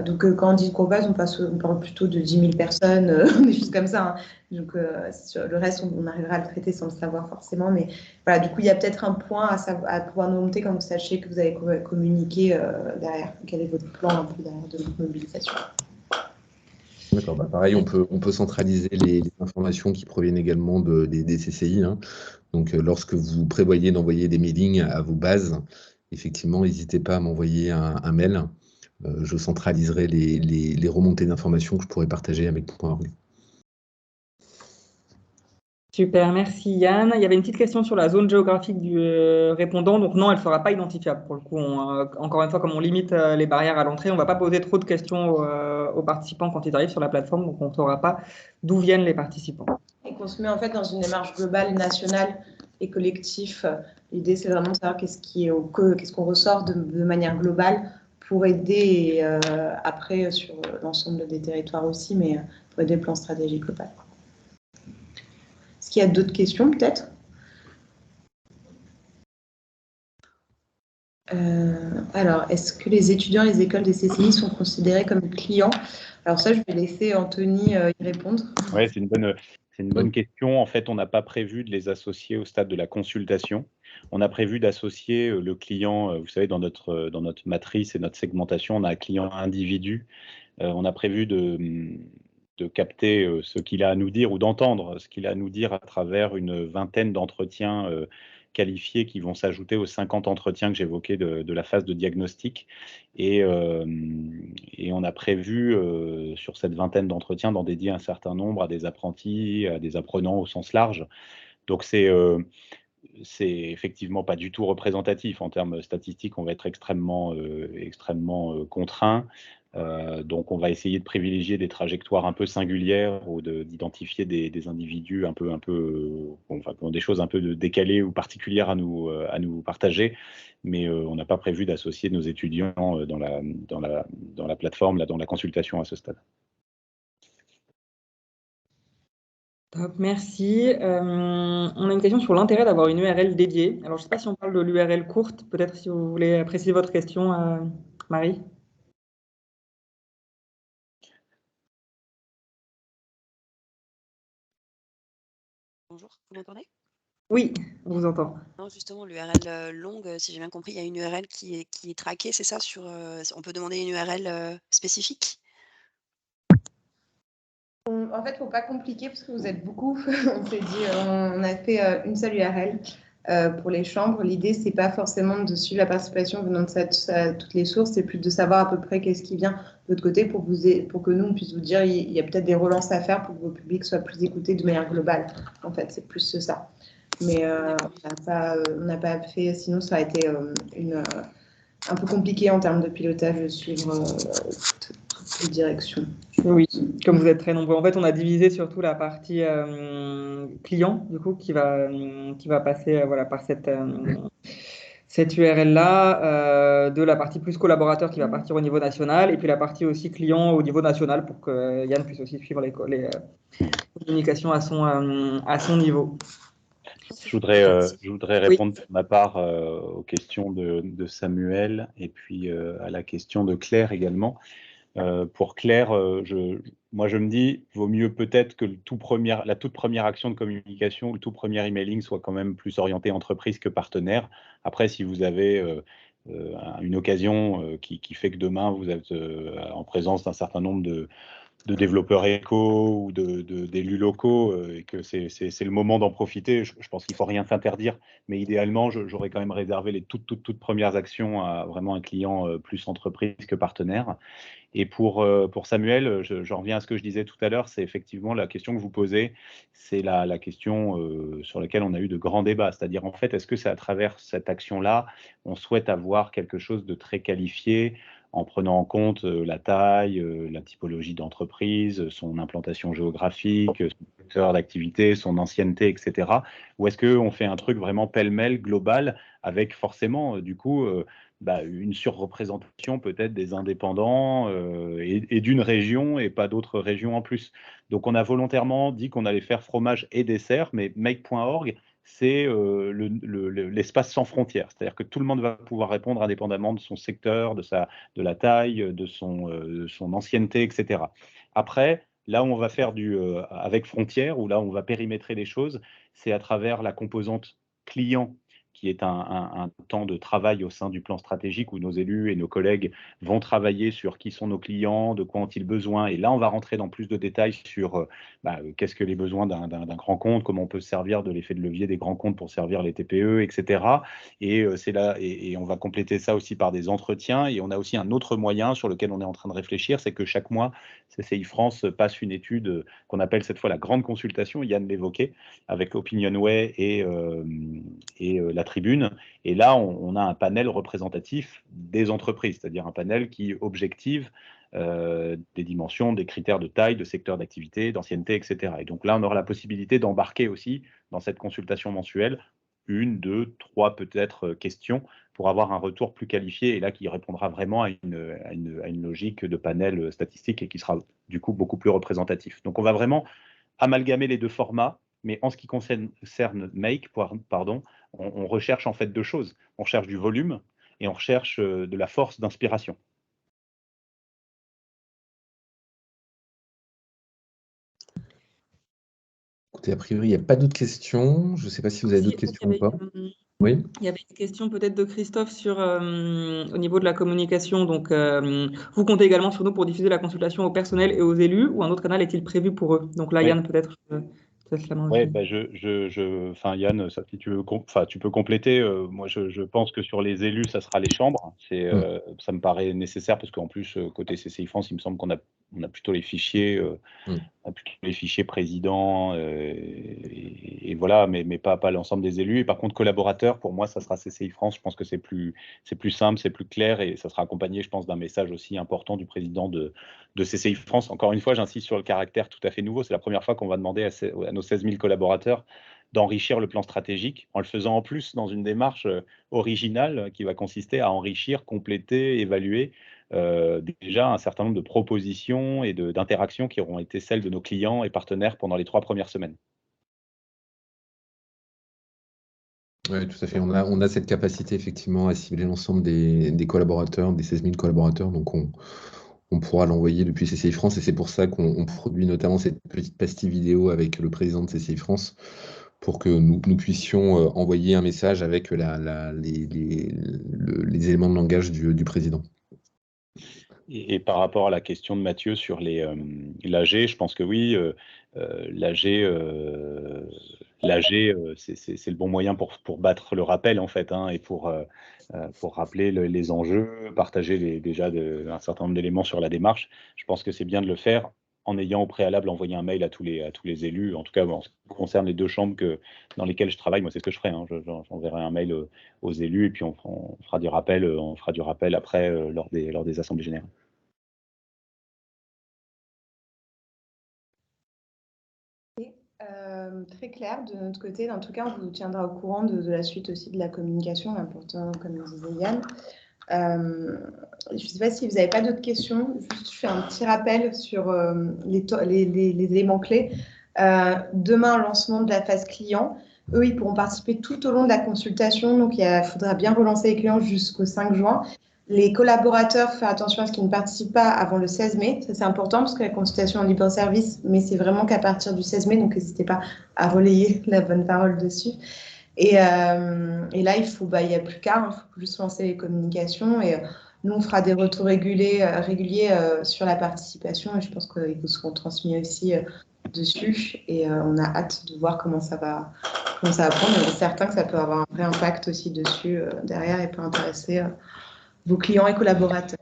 Donc quand on dit gros base, on parle plutôt de 10 000 personnes, des choses comme ça. Hein. Donc sur le reste, on arrivera à le traiter sans le savoir forcément. Mais voilà, du coup, il y a peut-être un point à pouvoir nous remonter quand vous sachez que vous avez communiqué derrière. Quel est votre plan un peu derrière de votre mobilisation?
D'accord, bah pareil, on peut centraliser les informations qui proviennent également des CCI. Hein. Donc, lorsque vous prévoyez d'envoyer des mailings à vos bases, effectivement, n'hésitez pas à m'envoyer un mail. Je centraliserai les remontées d'informations que je pourrais partager avec .org.
Super, merci Yann. Il y avait une petite question sur la zone géographique du répondant. Donc non, elle ne sera pas identifiable pour le coup. Encore une fois, comme on limite les barrières à l'entrée, on ne va pas poser trop de questions aux participants quand ils arrivent sur la plateforme. Donc on ne saura pas d'où viennent les participants.
Et qu'on se met en fait dans une démarche globale, nationale et collective. L'idée, c'est vraiment de savoir qu'est-ce qu'on ressort de manière globale pour aider après sur l'ensemble des territoires aussi, mais pour aider le plan stratégique global. Est-ce qu'il y a d'autres questions peut-être? Alors, est-ce que les étudiants et les écoles des CCI sont considérés comme clients? Alors ça, je vais laisser Anthony y répondre.
Oui, c'est une bonne question. En fait, on n'a pas prévu de les associer au stade de la consultation. On a prévu d'associer le client, vous savez, dans notre matrice et notre segmentation, on a un client individu. On a prévu de capter ce qu'il a à nous dire ou d'entendre ce qu'il a à nous dire à travers une vingtaine d'entretiens qualifiés qui vont s'ajouter aux 50 entretiens que j'évoquais de la phase de diagnostic. Et on a prévu sur cette vingtaine d'entretiens d'en dédier un certain nombre à des apprentis, à des apprenants au sens large. Donc c'est effectivement pas du tout représentatif en termes statistiques. On va être extrêmement contraint. Donc, on va essayer de privilégier des trajectoires un peu singulières ou d'identifier des individus enfin, qui ont des choses un peu décalées ou particulières à nous partager. Mais on n'a pas prévu d'associer nos étudiants dans la plateforme, dans la consultation à ce stade.
Top, merci. On a une question sur l'intérêt d'avoir une URL dédiée. Alors, je ne sais pas si on parle de l'URL courte. Peut-être si vous voulez préciser votre question, Marie.
Bonjour, vous m'entendez?
Oui, on vous entend.
Non, justement, l'URL longue, si j'ai bien compris, il y a une URL qui est traquée, c'est ça sur, on peut demander une URL spécifique?
En fait, il ne faut pas compliquer parce que vous êtes beaucoup. On s'est dit, on a fait une seule URL pour les chambres. L'idée, c'est pas forcément de suivre la participation venant de toutes les sources, c'est plus de savoir à peu près qu'est-ce qui vient de l'autre côté pour que nous, on puisse vous dire, il y a peut-être des relances à faire pour que vos publics soient plus écoutés de manière globale. En fait, c'est plus ça. Mais on n'a pas fait, sinon ça a été un peu compliqué en termes de pilotage de suivre toutes les directions.
Oui, comme vous êtes très nombreux. En fait, on a divisé surtout la partie client, du coup, qui va passer voilà, par cette URL-là, de la partie plus collaborateur qui va partir au niveau national, et puis la partie aussi client au niveau national pour que Yann puisse aussi suivre les communications à son niveau.
Je voudrais répondre pour ma part aux questions de Samuel et puis à la question de Claire également. Pour Claire, moi je me dis, vaut mieux peut-être que la toute première action de communication, le tout premier emailing soit quand même plus orienté entreprise que partenaire. Après, si vous avez une occasion qui fait que demain vous êtes en présence d'un certain nombre de développeurs éco ou d'élus locaux et que c'est le moment d'en profiter, je pense qu'il ne faut rien s'interdire. Mais idéalement, j'aurais quand même réservé les toutes premières actions à vraiment un client plus entreprise que partenaire. Et pour Samuel, je reviens à ce que je disais tout à l'heure, c'est effectivement la question que vous posez, c'est la question sur laquelle on a eu de grands débats. C'est-à-dire, en fait, est-ce que c'est à travers cette action-là, on souhaite avoir quelque chose de très qualifié en prenant en compte la taille, la typologie d'entreprise, son implantation géographique, son secteur d'activité, son ancienneté, etc. Ou est-ce qu'on fait un truc vraiment pêle-mêle, global, avec forcément, du coup, une surreprésentation peut-être des indépendants et d'une région et pas d'autres régions en plus. Donc on a volontairement dit qu'on allait faire fromage et dessert, mais make.org, c'est l'espace sans frontières. C'est-à-dire que tout le monde va pouvoir répondre indépendamment de son secteur, de la taille, de son ancienneté, etc. Après, là où on va faire avec frontières, ou là où on va périmétrer les choses, c'est à travers la composante client qui est un temps de travail au sein du plan stratégique où nos élus et nos collègues vont travailler sur qui sont nos clients, de quoi ont-ils besoin. Et là, on va rentrer dans plus de détails sur qu'est-ce que les besoins d'un grand compte, comment on peut se servir de l'effet de levier des grands comptes pour servir les TPE, etc. Et c'est là, et on va compléter ça aussi par des entretiens. Et on a aussi un autre moyen sur lequel on est en train de réfléchir, c'est que chaque mois, CCI France passe une étude qu'on appelle cette fois la grande consultation, Yann l'évoquait, avec Opinionway et la Tribune. Et là, on a un panel représentatif des entreprises, c'est-à-dire un panel qui objective des dimensions, des critères de taille, de secteur d'activité, d'ancienneté, etc. Et donc là, on aura la possibilité d'embarquer aussi dans cette consultation mensuelle 1, 2, 3 peut-être questions pour avoir un retour plus qualifié et là qui répondra vraiment à une logique de panel statistique et qui sera du coup beaucoup plus représentatif. Donc on va vraiment amalgamer les deux formats, mais en ce qui concerne Make, on recherche en fait deux choses. On recherche du volume et on recherche de la force d'inspiration.
Écoutez, a priori, il n'y a pas d'autres questions. Je ne sais pas si vous avez d'autres questions ou pas. Oui.
Il y avait une question peut-être de Christophe sur au niveau de la communication. Donc, vous comptez également sur nous pour diffuser la consultation au personnel et aux élus, ou un autre canal est-il prévu pour eux? Donc là,
Oui.
Yann, peut-être.
Oui, Yann, ça, si tu veux, tu peux compléter. Moi, je pense que sur les élus, ça sera les chambres. Ça me paraît nécessaire parce qu'en plus, côté CCI France, il me semble qu'on a plutôt les fichiers. Les fichiers présidents et voilà, mais pas l'ensemble des élus. Et par contre, collaborateurs, pour moi, ça sera CCI France. Je pense que c'est plus simple, c'est plus clair et ça sera accompagné, je pense, d'un message aussi important du président de CCI France. Encore une fois, j'insiste sur le caractère tout à fait nouveau. C'est la première fois qu'on va demander à nos 16 000 collaborateurs d'enrichir le plan stratégique en le faisant en plus dans une démarche originale qui va consister à enrichir, compléter, évaluer déjà un certain nombre de propositions et d'interactions qui auront été celles de nos clients et partenaires pendant les 3 premières semaines.
Oui, tout à fait. On a cette capacité effectivement à cibler l'ensemble des collaborateurs, des 16 000 collaborateurs. Donc, on pourra l'envoyer depuis CCI France et c'est pour ça qu'on produit notamment cette petite pastille vidéo avec le président de CCI France pour que nous puissions envoyer un message avec les éléments de langage du président.
Et par rapport à la question de Mathieu sur l'AG, je pense que oui, l'AG, c'est le bon moyen pour battre le rappel en fait, et pour rappeler les enjeux, partager déjà un certain nombre d'éléments sur la démarche. Je pense que c'est bien de le faire en ayant au préalable envoyé un mail à tous les élus. En tout cas, en ce qui concerne les 2 chambres dans lesquelles je travaille, moi c'est ce que je ferai. J'enverrai un mail aux élus et puis on fera du rappel après lors des assemblées générales.
Très clair de notre côté. En tout cas, on vous tiendra au courant de la suite aussi de la communication, important comme disait Yann. Je ne sais pas si vous n'avez pas d'autres questions. Juste, je fais un petit rappel sur les éléments clés. Demain, lancement de la phase client. Eux, ils pourront participer tout au long de la consultation. Donc, il faudra bien relancer les clients jusqu'au 5 juin. Les collaborateurs, faire attention à ce qu'ils ne participent pas avant le 16 mai. Ça, c'est important parce que la consultation est en libre service, mais c'est vraiment qu'à partir du 16 mai. Donc, n'hésitez pas à relayer la bonne parole dessus. Et là, il n'y a plus qu'à, il faut juste lancer les communications. Et nous, on fera des retours réguliers sur la participation. Et je pense qu'ils vous seront transmis aussi dessus. Et on a hâte de voir comment ça va prendre. On est certain que ça peut avoir un vrai impact aussi dessus derrière et peut intéresser vos clients et collaborateurs.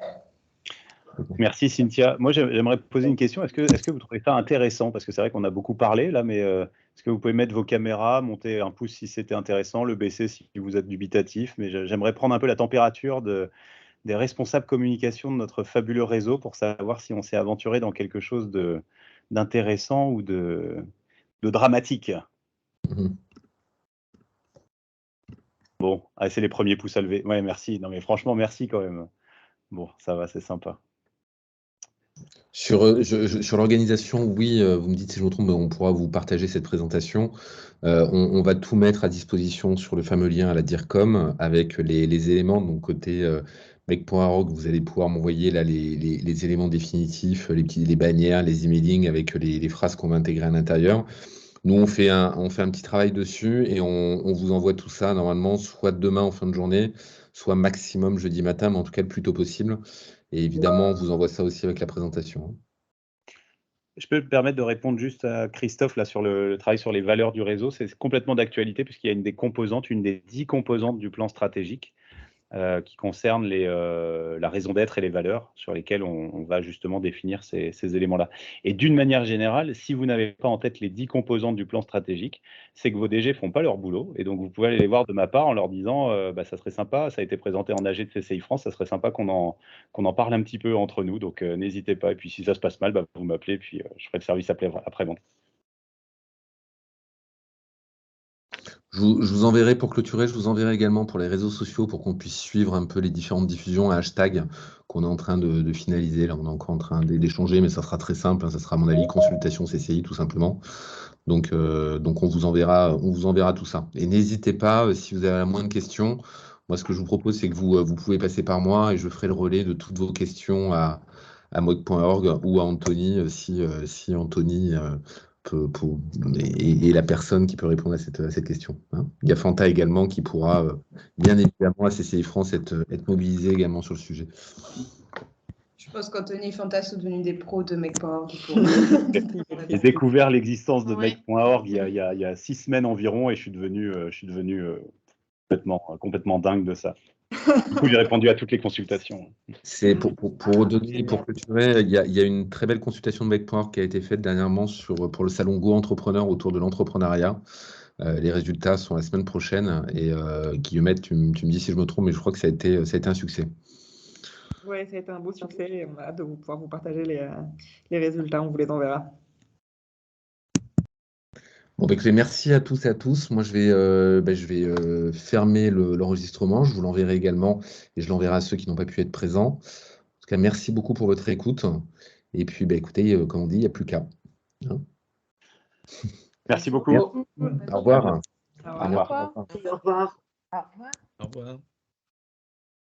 Merci Cynthia. Moi, j'aimerais poser une question. Est-ce que vous trouvez ça intéressant? Parce que c'est vrai qu'on a beaucoup parlé là, mais est-ce que vous pouvez mettre vos caméras, monter un pouce si c'était intéressant, le baisser si vous êtes dubitatif? Mais j'aimerais prendre un peu la température des responsables communication de notre fabuleux réseau pour savoir si on s'est aventuré dans quelque chose d'intéressant ou de dramatique. Bon, c'est les premiers pouces à lever. Ouais, merci. Non, mais franchement, merci quand même. Bon, ça va, c'est sympa.
Sur l'organisation, oui, vous me dites si je me trompe, on pourra vous partager cette présentation. On va tout mettre à disposition sur le fameux lien à la DIRCOM avec les éléments. Donc, côté Make.org, vous allez pouvoir m'envoyer là les éléments définitifs, les bannières, les emailing avec les phrases qu'on va intégrer à l'intérieur. Nous, on fait un petit travail dessus et on vous envoie tout ça normalement, soit demain en fin de journée, soit maximum jeudi matin, mais en tout cas le plus tôt possible. Et évidemment, on vous envoie ça aussi avec la présentation.
Je peux me permettre de répondre juste à Christophe là, sur le travail sur les valeurs du réseau. C'est complètement d'actualité puisqu'il y a une des 10 composantes du plan stratégique qui concerne la raison d'être et les valeurs sur lesquelles on va justement définir ces éléments-là. Et d'une manière générale, si vous n'avez pas en tête les 10 composantes du plan stratégique, c'est que vos DG font pas leur boulot. Et donc, vous pouvez aller les voir de ma part en leur disant ça serait sympa, ça a été présenté en AG de CCI France, ça serait sympa qu'on en parle un petit peu entre nous. Donc, n'hésitez pas. Et puis, si ça se passe mal, vous m'appelez, puis je ferai le service après-vente.
Je vous enverrai pour clôturer, je vous enverrai également pour les réseaux sociaux pour qu'on puisse suivre un peu les différentes diffusions à hashtag qu'on est en train de finaliser. Là, on est encore en train d'échanger, mais ça sera très simple. Ça sera, à mon avis, consultation CCI, tout simplement. Donc on vous enverra tout ça. Et n'hésitez pas, si vous avez la moindre question, moi, ce que je vous propose, c'est que vous pouvez passer par moi et je ferai le relais de toutes vos questions à moc.org ou à Anthony, si Anthony est la personne qui peut répondre à cette question. Hein. Il y a Fanta également qui pourra, bien évidemment, à CCI France, être mobilisé également sur le sujet.
Je pense qu'Anthony et Fanta sont devenus des pros de Mec.org.
J'ai découvert l'existence de
Ouais.
Mec.org il y a 6 semaines environ et je suis devenu complètement dingue de ça. Du coup, j'ai répondu à toutes les consultations.
C'est pour clôturer, il y a une très belle consultation de Mec.org qui a été faite dernièrement pour le salon Go Entrepreneur autour de l'entrepreneuriat. Les résultats sont la semaine prochaine et Guillemette, tu me dis si je me trompe, mais je crois que ça a été un succès.
Oui, ça a été un beau succès et on a hâte de pouvoir vous partager les résultats, on vous les enverra.
Bon, écoutez, merci à tous et à tous. Moi, je vais fermer l'enregistrement. Je vous l'enverrai également et je l'enverrai à ceux qui n'ont pas pu être présents. En tout cas, merci beaucoup pour votre écoute. Et puis, écoutez, comme on dit, il n'y a plus qu'à. Hein.
Merci beaucoup.
Au revoir.
Au revoir.
Au revoir.
Au revoir.
Au revoir.
Au revoir.